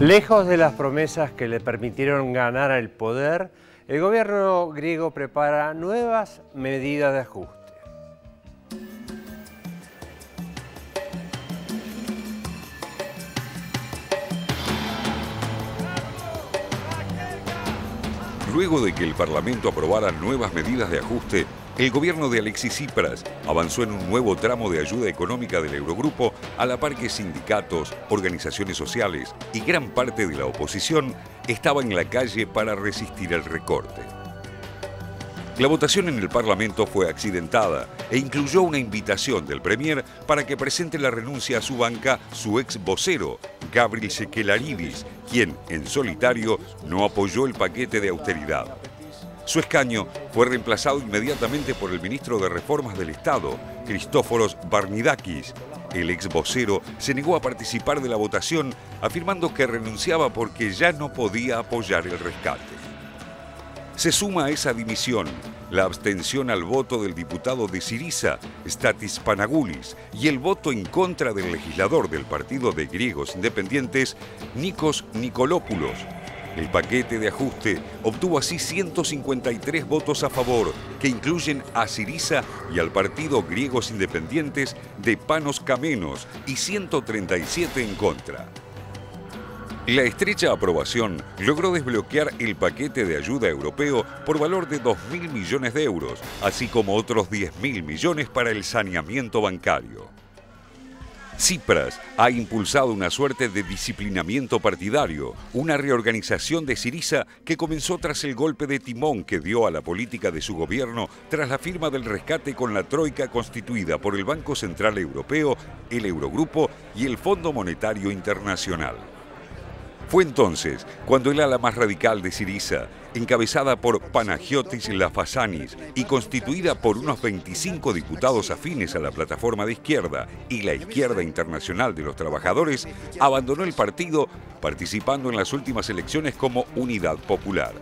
Lejos de las promesas que le permitieron ganar el poder, el gobierno griego prepara nuevas medidas de ajuste. Luego de que el Parlamento aprobara nuevas medidas de ajuste, el gobierno de Alexis Tsipras avanzó en un nuevo tramo de ayuda económica del Eurogrupo, a la par que sindicatos, organizaciones sociales y gran parte de la oposición estaba en la calle para resistir el recorte. La votación en el Parlamento fue accidentada e incluyó una invitación del Premier para que presente la renuncia a su banca su ex vocero, Gabriel Sekelaridis, quien, en solitario, no apoyó el paquete de austeridad. Su escaño fue reemplazado inmediatamente por el ministro de Reformas del Estado, Christóforos Barnidakis. El ex vocero se negó a participar de la votación, afirmando que renunciaba porque ya no podía apoyar el rescate. Se suma a esa dimisión la abstención al voto del diputado de Syriza, Stathis Panagoulis, y el voto en contra del legislador del Partido de Griegos Independientes, Nikos Nikolopoulos. El paquete de ajuste obtuvo así 153 votos a favor, que incluyen a Syriza y al Partido Griegos Independientes de Panos Kamenos, y 137 en contra. La estrecha aprobación logró desbloquear el paquete de ayuda europeo por valor de 2.000 millones de euros, así como otros 10.000 millones para el saneamiento bancario. Tsipras ha impulsado una suerte de disciplinamiento partidario, una reorganización de Syriza que comenzó tras el golpe de timón que dio a la política de su gobierno tras la firma del rescate con la troika constituida por el Banco Central Europeo, el Eurogrupo y el Fondo Monetario Internacional. Fue entonces cuando el ala más radical de Syriza, encabezada por Panagiotis Lafazanis y constituida por unos 25 diputados afines a la plataforma de izquierda y la Izquierda Internacional de los Trabajadores, abandonó el partido, participando en las últimas elecciones como Unidad Popular.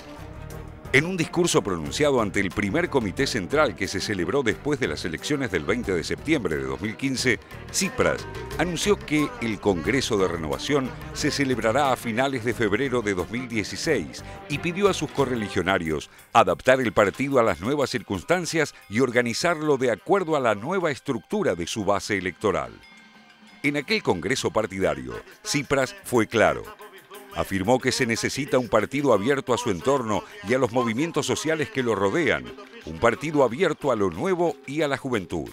En un discurso pronunciado ante el primer comité central que se celebró después de las elecciones del 20 de septiembre de 2015, Tsipras anunció que el Congreso de Renovación se celebrará a finales de febrero de 2016 y pidió a sus correligionarios adaptar el partido a las nuevas circunstancias y organizarlo de acuerdo a la nueva estructura de su base electoral. En aquel Congreso partidario, Tsipras fue claro. Afirmó que se necesita un partido abierto a su entorno y a los movimientos sociales que lo rodean, un partido abierto a lo nuevo y a la juventud.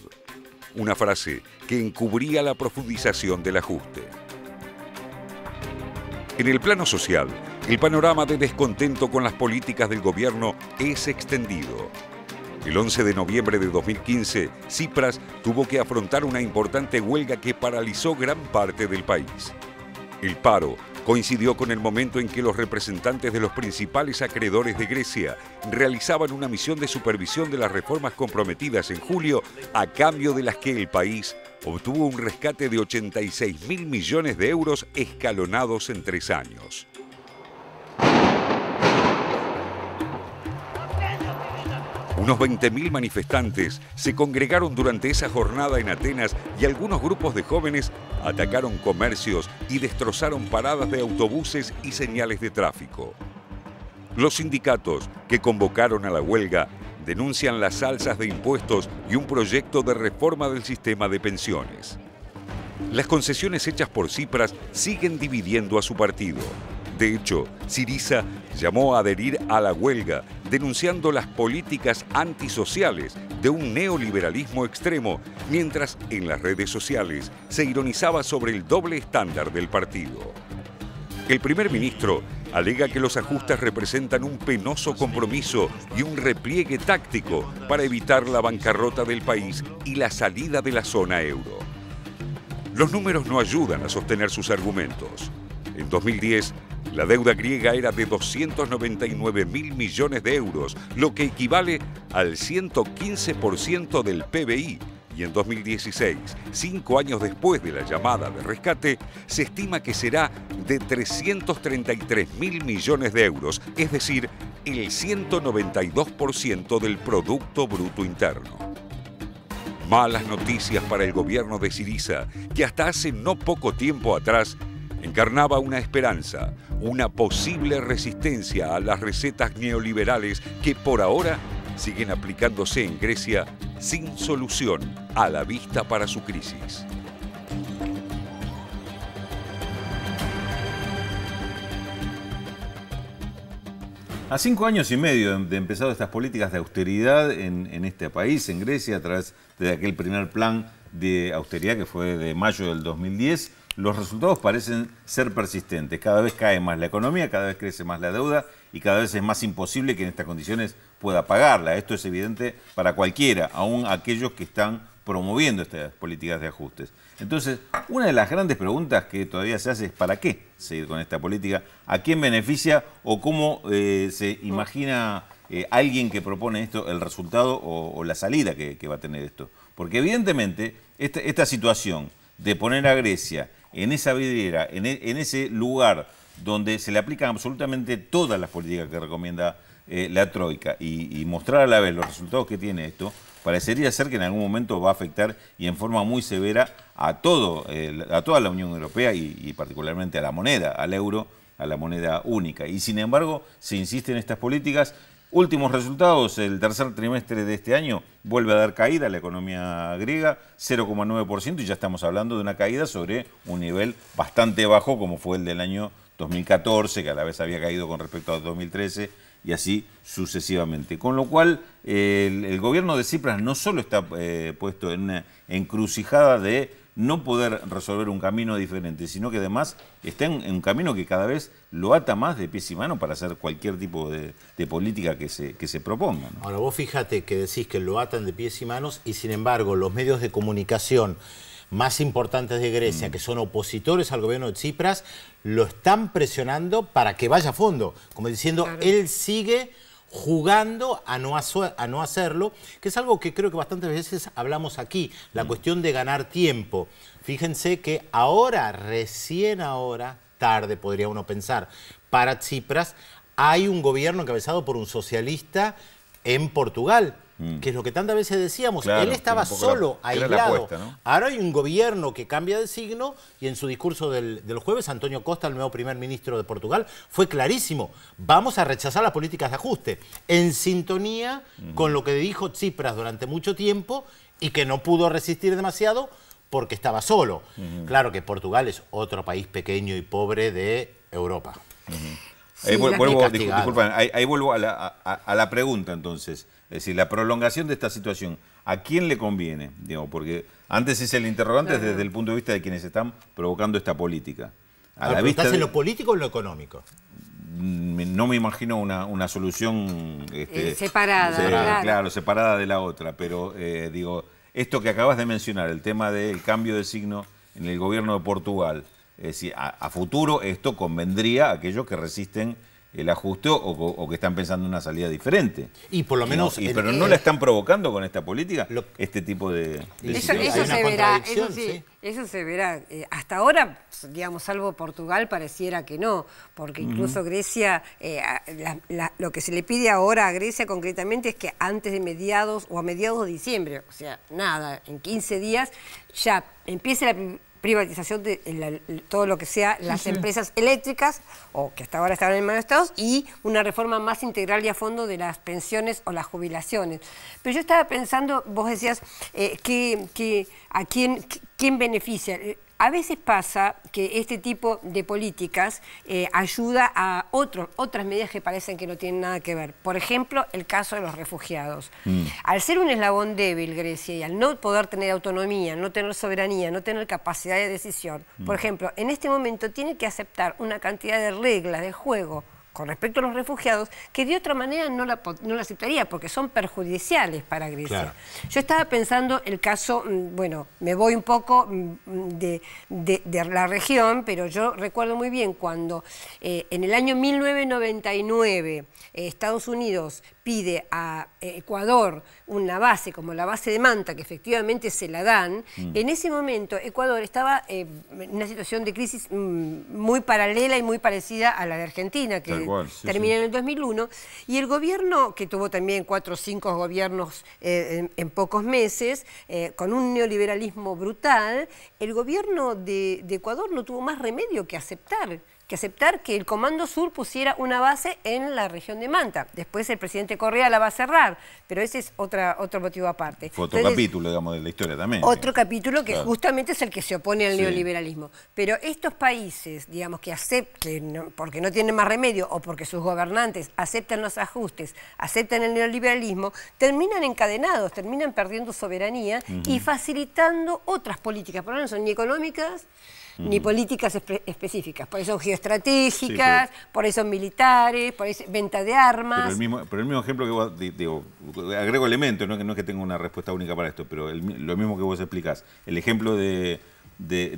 Una frase que encubría la profundización del ajuste. En el plano social, el panorama de descontento con las políticas del gobierno es extendido. El 11 de noviembre de 2015, Tsipras tuvo que afrontar una importante huelga que paralizó gran parte del país. El paro coincidió con el momento en que los representantes de los principales acreedores de Grecia realizaban una misión de supervisión de las reformas comprometidas en julio, a cambio de las que el país obtuvo un rescate de 86.000 millones de euros escalonados en 3 años. Unos 20.000 manifestantes se congregaron durante esa jornada en Atenas y algunos grupos de jóvenes atacaron comercios y destrozaron paradas de autobuses y señales de tráfico. Los sindicatos que convocaron a la huelga denuncian las alzas de impuestos y un proyecto de reforma del sistema de pensiones. Las concesiones hechas por Tsipras siguen dividiendo a su partido. De hecho, Syriza llamó a adherir a la huelga, denunciando las políticas antisociales de un neoliberalismo extremo, mientras en las redes sociales se ironizaba sobre el doble estándar del partido. El primer ministro alega que los ajustes representan un penoso compromiso y un repliegue táctico para evitar la bancarrota del país y la salida de la zona euro. Los números no ayudan a sostener sus argumentos. En 2010, la deuda griega era de 299.000 millones de euros, lo que equivale al 115% del PBI. Y en 2016, 5 años después de la llamada de rescate, se estima que será de 333.000 millones de euros, es decir, el 192% del Producto Bruto Interno. Malas noticias para el gobierno de Syriza, que hasta hace no poco tiempo atrás encarnaba una esperanza, una posible resistencia a las recetas neoliberales que por ahora siguen aplicándose en Grecia sin solución a la vista para su crisis. A 5 años y medio de empezado estas políticas de austeridad en este país, en Grecia, a través de aquel primer plan de austeridad que fue de mayo del 2010, los resultados parecen ser persistentes. Cada vez cae más la economía, cada vez crece más la deuda y cada vez es más imposible que en estas condiciones pueda pagarla. Esto es evidente para cualquiera, aún aquellos que están promoviendo estas políticas de ajustes. Entonces, una de las grandes preguntas que todavía se hace es ¿para qué seguir con esta política? ¿A quién beneficia o cómo se imagina alguien que propone esto, el resultado o la salida que va a tener esto? Porque evidentemente esta situación de poner a Grecia en esa vidriera, en ese lugar donde se le aplican absolutamente todas las políticas que recomienda la Troika y mostrar a la vez los resultados que tiene esto, parecería ser que en algún momento va a afectar y en forma muy severa a toda la Unión Europea y particularmente a la moneda, al euro, a la moneda única. Y sin embargo, se insiste en estas políticas. Últimos resultados, el tercer trimestre de este año vuelve a dar caída a la economía griega, 0,9%, y ya estamos hablando de una caída sobre un nivel bastante bajo como fue el del año 2014, que a la vez había caído con respecto a 2013, y así sucesivamente. Con lo cual, el gobierno de Tsipras no solo está puesto en una encrucijada de no poder resolver un camino diferente, sino que además está en un camino que cada vez lo ata más de pies y manos para hacer cualquier tipo de política que se proponga, ¿no? Ahora, vos fíjate que decís que lo atan de pies y manos y sin embargo los medios de comunicación más importantes de Grecia, que son opositores al gobierno de Tsipras, lo están presionando para que vaya a fondo, como diciendo, claro, él sigue jugando a no hacerlo, que es algo que creo que bastantes veces hablamos aquí, la cuestión de ganar tiempo. Fíjense que ahora, recién ahora, tarde podría uno pensar, para Tsipras, hay un gobierno encabezado por un socialista en Portugal, que es lo que tantas veces decíamos, claro, él estaba solo, aislado. Apuesta, ¿no? Ahora hay un gobierno que cambia de signo y en su discurso del jueves, Antonio Costa, el nuevo primer ministro de Portugal, fue clarísimo, vamos a rechazar las políticas de ajuste, en sintonía con lo que dijo Tsipras durante mucho tiempo y que no pudo resistir demasiado porque estaba solo. Claro que Portugal es otro país pequeño y pobre de Europa. Sí, ahí vuelvo a la pregunta entonces. Es decir, la prolongación de esta situación, ¿a quién le conviene? Digo, porque antes es el interrogante desde el punto de vista de quienes están provocando esta política. ¿Estás en lo político o en lo económico? No me imagino una solución separada. Claro, separada de la otra. Pero digo, esto que acabas de mencionar, el tema del cambio de signo en el gobierno de Portugal, es decir, a futuro esto convendría a aquellos que resisten el ajuste o que están pensando en una salida diferente. Y por lo menos... pero no la están provocando con esta política, este tipo de eso se verá, eso se verá. Hasta ahora, digamos, salvo Portugal, pareciera que no, porque incluso Grecia, lo que se le pide ahora a Grecia concretamente es que antes de mediados o a mediados de diciembre, o sea, nada, en 15 días, ya empiece la privatización de todo lo que sea las empresas eléctricas, o que hasta ahora estaban en manos de Estados, y una reforma más integral y a fondo de las pensiones o las jubilaciones. Pero yo estaba pensando, vos decías, ¿a quién beneficia? A veces pasa que este tipo de políticas ayuda a otras medidas que parecen que no tienen nada que ver. Por ejemplo, el caso de los refugiados. Al ser un eslabón débil Grecia y al no poder tener autonomía, no tener soberanía, no tener capacidad de decisión, por ejemplo, en este momento tiene que aceptar una cantidad de reglas de juego con respecto a los refugiados, que de otra manera no la aceptaría, porque son perjudiciales para Grecia. Claro. Yo estaba pensando el caso, bueno, me voy un poco de la región, pero yo recuerdo muy bien cuando en el año 1999 Estados Unidos pide a Ecuador una base como la base de Manta, que efectivamente se la dan, en ese momento Ecuador estaba en una situación de crisis muy paralela y muy parecida a la de Argentina, que termina en el 2001, y el gobierno, que tuvo también 4 o 5 gobiernos en pocos meses, con un neoliberalismo brutal, el gobierno de Ecuador no tuvo más remedio que aceptar que el Comando Sur pusiera una base en la región de Manta. Después el presidente Correa la va a cerrar, pero ese es otro motivo aparte. Fue otro capítulo, digamos, de la historia también. Otro capítulo que justamente es el que se opone al neoliberalismo. Pero estos países, digamos, que acepten, porque no tienen más remedio o porque sus gobernantes aceptan los ajustes, aceptan el neoliberalismo, terminan encadenados, terminan perdiendo soberanía y facilitando otras políticas, por lo menos no son ni económicas, ni políticas específicas. Por eso son geoestratégicas, por eso son militares, por eso venta de armas. Pero el mismo ejemplo que vos, digo, agrego elementos, no es que tenga una respuesta única para esto, pero lo mismo que vos explicás, el ejemplo de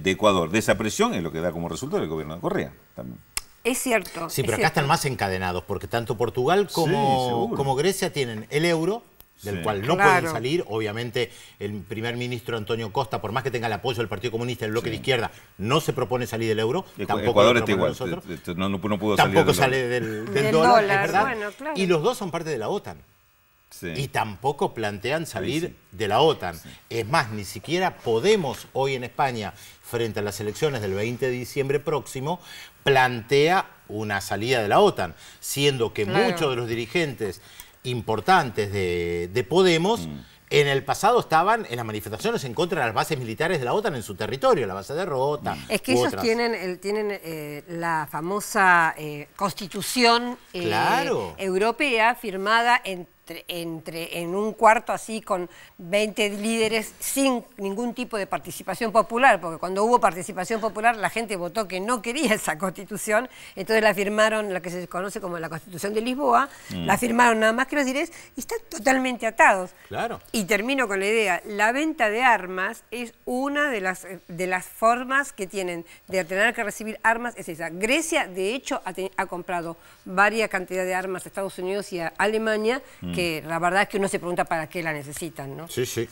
Ecuador, de esa presión es lo que da como resultado el gobierno de Correa también. Es cierto. Sí, pero acá están más encadenados, porque tanto Portugal como Grecia tienen el euro, del cual no pueden salir. Obviamente el primer ministro Antonio Costa, por más que tenga el apoyo del Partido Comunista, el bloque de izquierda, no se propone salir del euro. Ecuador está igual, no pudo salir tampoco sale del dólar, es verdad. Bueno, y los dos son parte de la OTAN. Y tampoco plantean salir de la OTAN. Es más, ni siquiera Podemos hoy en España, frente a las elecciones del 20 de diciembre próximo, plantea una salida de la OTAN, siendo que muchos de los dirigentes importantes de Podemos en el pasado estaban en las manifestaciones en contra de las bases militares de la OTAN en su territorio, la base de Rota. Es que ellos tienen la famosa Constitución europea firmada en un cuarto así con 20 líderes sin ningún tipo de participación popular, porque cuando hubo participación popular la gente votó que no quería esa Constitución, entonces la firmaron, la que se conoce como la Constitución de Lisboa, la firmaron nada más que los líderes y están totalmente atados. Y termino con la idea, la venta de armas es una de las formas que tienen de tener que recibir armas, es esa. Grecia, de hecho, ha comprado varias cantidades de armas a Estados Unidos y a Alemania, que la verdad es que uno se pregunta para qué la necesitan, ¿no? Sí, sí.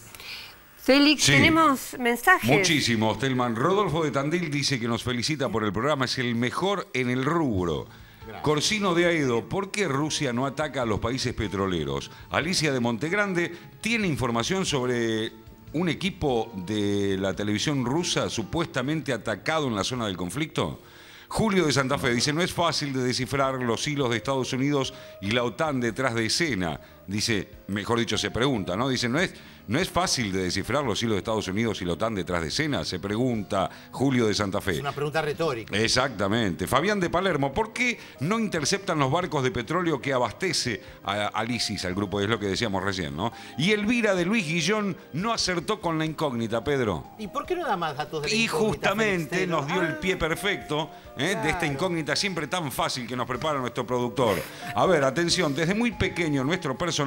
Félix, tenemos mensajes. Muchísimos, Telman. Rodolfo de Tandil dice que nos felicita por el programa, es el mejor en el rubro. Gracias. Corsino de Aedo, ¿por qué Rusia no ataca a los países petroleros? Alicia de Montegrande tiene información sobre un equipo de la televisión rusa supuestamente atacado en la zona del conflicto. Julio de Santa Fe dice, no es fácil de descifrar los hilos de Estados Unidos y la OTAN detrás de escena. Dice, mejor dicho, se pregunta, ¿no? Dice, no es fácil de descifrar los hilos de Estados Unidos y la OTAN detrás de escena, se pregunta Julio de Santa Fe. Es una pregunta retórica. Exactamente. Fabián de Palermo, ¿por qué no interceptan los barcos de petróleo que abastece al ISIS, al grupo? Es lo que decíamos recién, ¿no? Y Elvira de Luis Guillón no acertó con la incógnita, Pedro. ¿Y por qué no da más datos de la incógnita? Y justamente nos dio el pie perfecto de esta incógnita siempre tan fácil que nos prepara nuestro productor. A ver, atención, desde muy pequeño nuestro personaje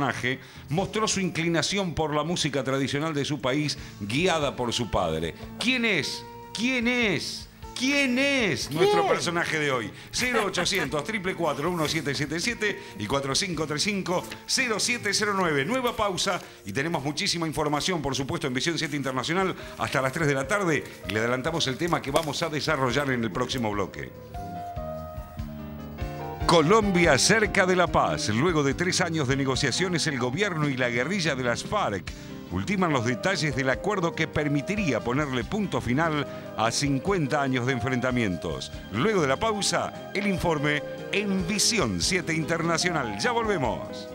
mostró su inclinación por la música tradicional de su país, guiada por su padre. ¿Quién es? ¿Quién es? ¿Quién es nuestro personaje de hoy? 0800 444 1777 y 4535 0709. Nueva pausa y tenemos muchísima información, por supuesto, en Visión 7 Internacional hasta las 3 de la tarde. Y le adelantamos el tema que vamos a desarrollar en el próximo bloque. Colombia cerca de la paz. Luego de 3 años de negociaciones, el gobierno y la guerrilla de las FARC ultiman los detalles del acuerdo que permitiría ponerle punto final a 50 años de enfrentamientos. Luego de la pausa, el informe en Visión 7 Internacional. Ya volvemos.